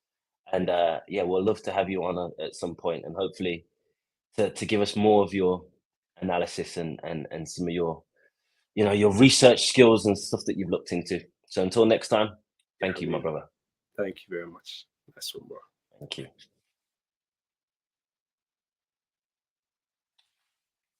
And yeah, we'll love to have you on at some point, and hopefully to give us more of your analysis and some of your, you know, your research skills and stuff that you've looked into. So until next time, thank you, my brother. Thank you very much. That's what, bro. Thank you.